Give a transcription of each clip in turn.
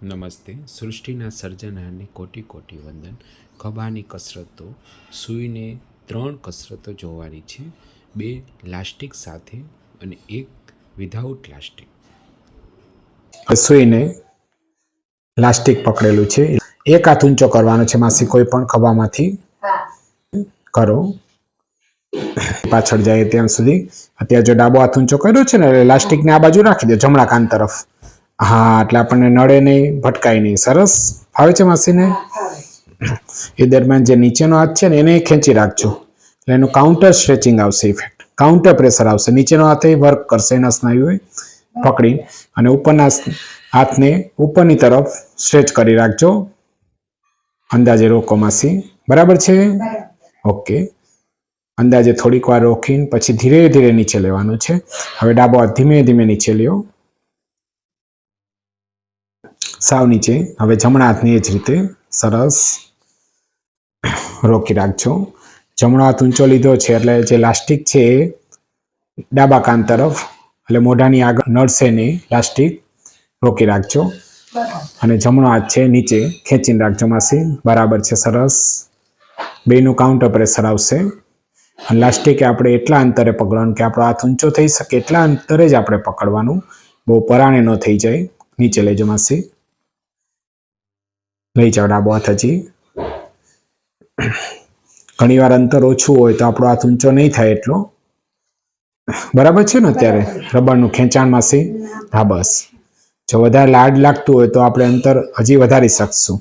નમસ્તે. સૃષ્ટિના સર્જનહારને કોટી કોટી વંદન. ખભાની કસરતો, સૂઈને 3 કસરતો જોવાની છે, 2 લાસ્ટિક સાથે અને 1 વિધાઉટ લાસ્ટિક. સૂઈને લાસ્ટિક પકડેલું છે, એક હાથ ઊંચો કરવાનો છે માસી, કોઈ પણ ખભામાંથી કરો પાછળ જાય ત્યાં સુધી. અત્યારે જો ડાબો હાથ ઊંચો કર્યો છે ને, લાસ્ટિકને આ બાજુ રાખી દો, જમણા કાન તરફ. હા, એટલે આપણને નડે નહીં, ભટકાય નહીં. સરસ, ફાવે છે માસીને? એ દરમિયાન જે નીચેનો હાથ છે ને એને ખેંચી રાખજો, એટલે એનું કાઉન્ટર સ્ટ્રેચિંગ આવશે, ઇફેક્ટ કાઉન્ટર પ્રેશર આવશે. નીચેનો હાથ વર્ક કરશે એના સ્નાયુએ પકડી, અને ઉપરના હાથને ઉપરની તરફ સ્ટ્રેચ કરી રાખજો. અંદાજે રોકો માસી, બરાબર છે? ઓકે. અંદાજે થોડીક વાર રોકીને પછી ધીરે ધીરે નીચે લેવાનું છે. હવે ડાબો હાથ ધીમે ધીમે નીચે લ્યો, સાવ નીચે. હવે જમણા હાથની એ જ રીતે સરસ રોકી રાખજો. જમણો હાથ ઊંચો લીધો છે એટલે જે લાસ્ટિક છે એ ડાબા કાન તરફ, એટલે મોઢાની આગળ નડશે નહીં, લાસ્ટિક રોકી રાખજો. અને જમણો હાથ છે નીચે ખેંચીને રાખજો માસી, બરાબર છે. સરસ, બેનું કાઉન્ટર પ્રેશર આવશે. અને લાસ્ટિક આપણે એટલા અંતરે પકડવાનું કે આપણો હાથ ઊંચો થઈ શકે એટલા અંતરે જ આપણે પકડવાનું, બહુ પરાણે ન થઈ જાય. નીચે લેજો માસી, લઈ જાઓ ડાબો હાથ. હજી ઘણી વાર અંતર ઓછું હોય તો આપણો હાથ ઊંચો નહીં થાય એટલો, બરાબર છે ને? અત્યારે રબરનું ખેંચાણ માસી, હા બસ. જો વધારે લાડ લાગતું હોય તો આપણે અંતર હજી વધારી શકશું,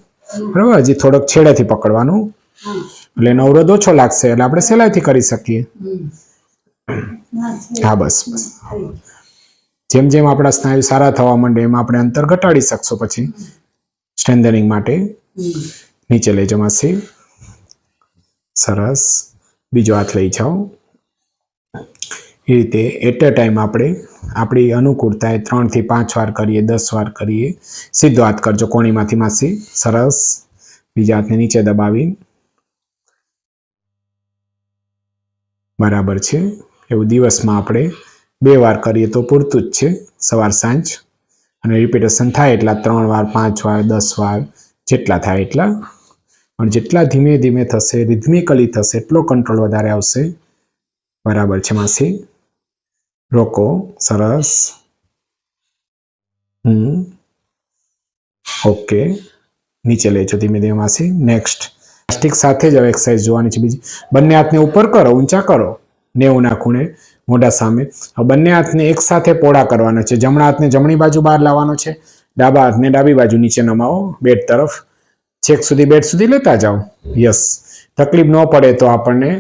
બરાબર? હજી થોડોક છેડેથી પકડવાનું, એટલે એનો અવરોધ ઓછો લાગશે, એટલે આપણે સહેલાઈથી કરી શકીએ. હા બસ બસ. જેમ જેમ આપણા સ્નાયુ સારા થવા માંડે એમ આપણે અંતર ઘટાડી શકશું. પછી સ્ટ્રેન્થનિંગ માટે નીચે લેજો માસી, સરસ. બીજો હાથ લઈ જાઓ. એ રીતે એટ અ ટાઈમ આપણે આપણી અનુકૂળતાએ 3 થી 5 વાર કરીએ, 10 વાર કરીએ. સીધો હાથ કરજો કોણીમાંથી માસી, સરસ. બીજા હાથને નીચે દબાવી, બરાબર છે. એવું દિવસમાં આપણે 2 વાર કરીએ તો પૂરતું જ છે, સવાર સાંજ. અને રિપીટેશન થાય એટલા 3 વાર, 5 વાર, 10 વાર, જેટલા થાય એટલા. પણ જેટલા ધીમે ધીમે થશે, રિધમિકલી થશે, એટલો કંટ્રોલ વધારે આવશે. બરાબર છે માસી, રોકો, સરસ. ઓકે, નીચે લેજો ધીમે ધીમે માસી. નેક્સ્ટ પ્લાસ્ટિક સાથે જ હવે એક્સરસાઇઝ જોવાની છે બીજી. બંને હાથને ઉપર કરો, ઊંચા કરો 90 ના ખૂણે મોઢા સામે. બંને હાથને એક સાથે પોળા કરવાના છે. જમણા હાથને જમણી બાજુ બહાર લાવવાનો છે, ડાબા હાથને ડાબી બાજુ નીચે નમાવો બેડ તરફ, છેક સુધી બેડ સુધી લેતા જાઓ. યસ, તકલીફ ન પડે તો આપણને,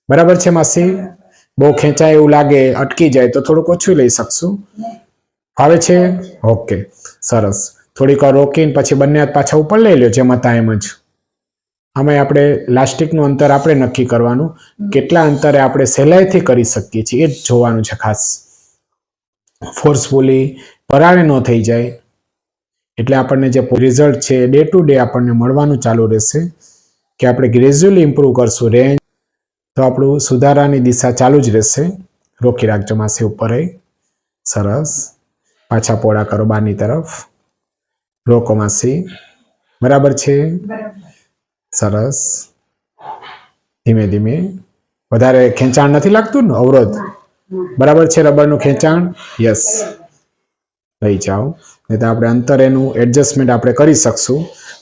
બરાબર છે માસી? બહુ ખેંચાય એવું લાગે, અટકી જાય તો થોડુંક ઓછું લઈ શકશું. ફાવે છે? ઓકે, સરસ. થોડીક વાર રોકીને પછી બંને હાથ પાછા ઉપર લઈ લો, જેમ હતા એમ જ. આમાં આપણે લાસ્ટિકનું અંતર આપણે નક્કી કરવાનું, કેટલા અંતરે આપણે સહેલાઈથી કરી શકીએ છીએ એ જ જોવાનું છે ખાસ. ફોર્સફુલી પરાણે ન થઈ જાય, એટલે આપણને જે રિઝલ્ટ છે ડે ટુ ડે આપણને મળવાનું ચાલુ રહેશે. કે આપણે ગ્રેજ્યુઅલી ઇમ્પ્રૂવ કરશું રેન્જ, તો આપણું સુધારાની દિશા ચાલુ જ રહેશે. રોકી રાખજો માસી ઉપર. સરસ. પાછા પોળા કરો બહારની તરફ, રોકો માસી, બરાબર છે? સરસ. ધીમે ધીમે, વધારે ખેંચાણ નથી લાગતું ને, અવરોધ બરાબર છે? રબરનું ખેંચાણ, યસ. લઈ જાઓ. નહીં તો આપણે અંતર એનું એડજસ્ટમેન્ટ આપણે કરી શકશું.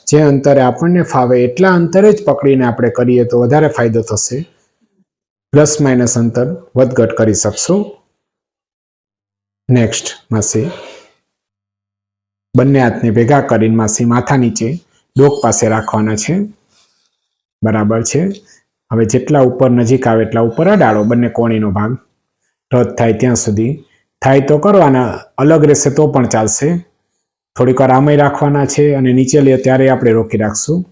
જે અંતરે આપણને ફાવે એટલા અંતરે જ પકડીને આપણે કરીએ તો વધારે ફાયદો થશે. પ્લસ માઇનસ અંતર વધઘટ કરી શકશું. નેક્સ્ટ માસી, બંને હાથને ભેગા કરીને માસી માથા નીચે ડોક પાસે રાખવાના છે, બરાબર છે? હવે જેટલા ઉપર નજીક આવે એટલા ઉપર અડાડો બંને કોણીનો ભાગ, ટચ થાય ત્યાં સુધી. થાય તો કરવાના, અલગ રહેશે તો પણ ચાલશે. થોડીક વાર આમય રાખવાના છે, અને નીચે લે ત્યારે આપણે રોકી રાખશું.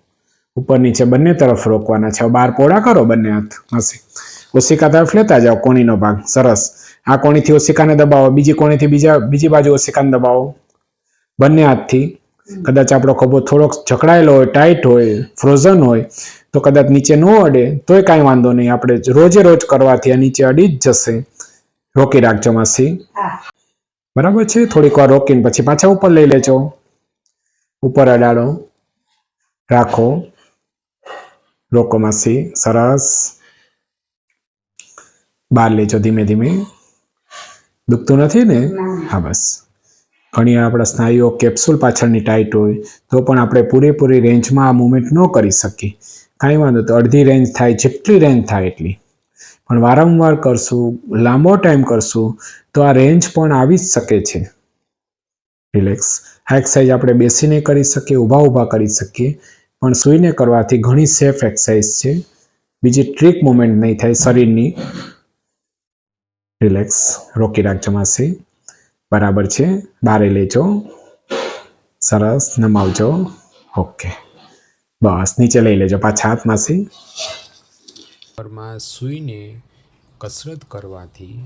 ઉપર નીચે બંને તરફ રોકવાના છે. બહાર પોળા કરો બંને હાથ માસી, ઓશિકા તરફ લેતા જાઓ કોણીનો ભાગ, સરસ. આ કોણીથી ઓશિકાને દબાવો, બીજી કોણીથી બીજી બાજુ ઓશિકાને દબાવો બંને હાથથી. કદાચ આપણો ખભો થોડોક જકડાયેલો હોય, ટાઈટ હોય, ફ્રોઝન હોય તો કદાચ નીચે ન અડે તોય કાંઈ વાંધો નહીં. આપણે રોજે રોજ કરવાથી આ નીચે અડી જ જશે. રોકી રાખજો માસી, બરાબર છે? થોડીક વાર રોકીને પછી પાછા ઉપર લઈ લેજો. ઉપર અડાડો, રાખો, રોકો માસી, સરસ. બહાર લેજો ધીમે ધીમે. દુખતું નથી ને? હા બસ. ઘણી વાર આપણા સ્નાયુઓ કેપ્સ્યુલ પાછળની ટાઈટ હોય તો પણ આપણે પૂરેપૂરી રેન્જમાં આ મુવમેન્ટ ન કરી શકીએ. કાંઈ વાંધો તો અડધી રેન્જ થાય, જેટલી રેન્જ થાય એટલી. પણ વારંવાર કરશું, લાંબો ટાઈમ કરશું તો આ રેન્જ પણ આવી જ શકે છે. રિલેક્સ. આ એક્સરસાઇઝ આપણે બેસીને કરી શકીએ, ઊભા કરી શકીએ, પણ સૂઈને કરવાથી ઘણી સેફ એક્સરસાઇઝ છે. બીજી ટ્રીક મુવમેન્ટ નહીં થાય શરીરની. રિલેક્સ. રોકી રાખજો માસી. બરાબર છે. બારે લેજો. સરસ. નમાવજો. ઓકે. બસ નીચે લઈ લેજો પાછા હાથ માસી. પરમાં સૂઈને કસરત કરવાથી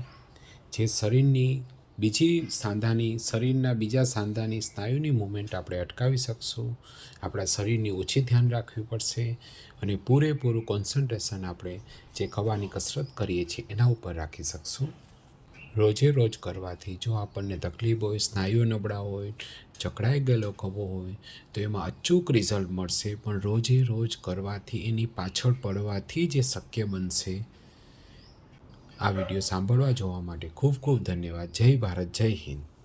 જે શરીરના બીજા સાંધાની સ્નાયુની મૂવમેન્ટ આપણે અટકાવી શકશું. આપણા શરીરની ઓછી ધ્યાન રાખવી પડશે અને પૂરેપૂરું કોન્સન્ટ્રેશન આપણે જે ખભાની કસરત કરીએ છીએ એના ઉપર રાખી શકશું. રોજે રોજ કરવાથી જો આપણને તકલીફ હોય, સ્નાયુઓ નબળા હોય, જકડાઈ ગયેલો ખભો હોય તો એમાં અચૂક રિઝલ્ટ મળશે. પણ રોજે રોજ કરવાથી એની પાછળ પડવાથી જે શક્ય બનશે. આ વિડીયો સાંભળવા જોવા માટે ખૂબ ખૂબ ધન્યવાદ. જય ભારત, જય હિન્દ.